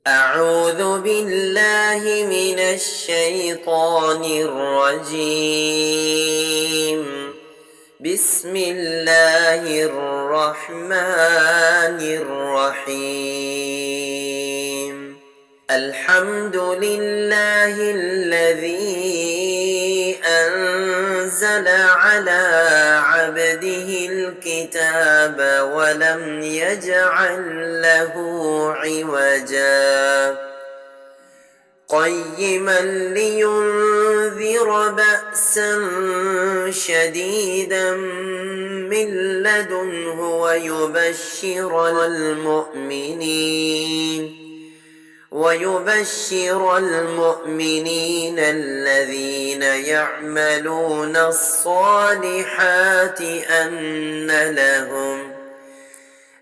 أعوذ بالله من الشيطان الرجيم. بسم الله الرحمن الرحيم. الحمد لله الذي أنزل على عبده الكتاب ولم يجعل له عوجا قيما لينذر بأسا شديدا من لدنه ويبشر المؤمنين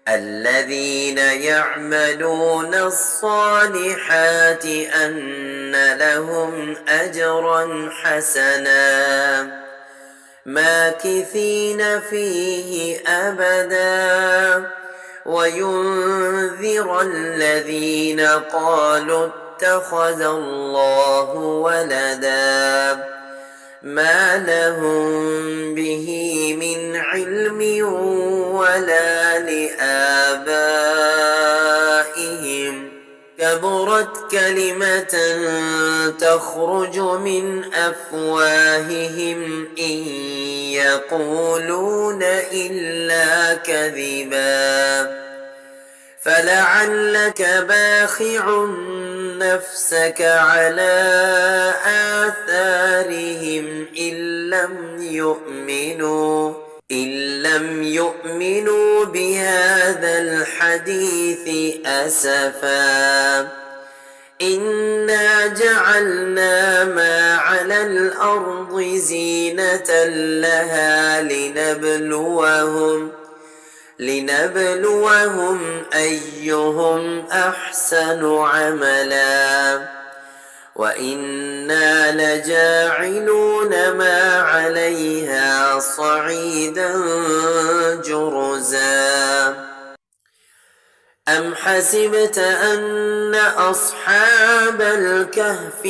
الذين يعملون الصالحات أن لهم أجرا حسنا ماكثين فيه أبدا وينذر الذين قالوا اتخذ الله ولدا ما لهم به من علم ولا لآبائهم كبرت كلمة تخرج من أفواههم إن يقولون إلا كذبا فلعلك باخع نفسك على آثارهم إن لم يؤمنوا بهذا الحديث أسفا إنا جعلنا ما على الأرض زينة لها لنبلوهم أيهم أحسن عملا وإنا لجاعلون ما عليها صعيدا جرزا أم حسبت أن أصحاب الكهف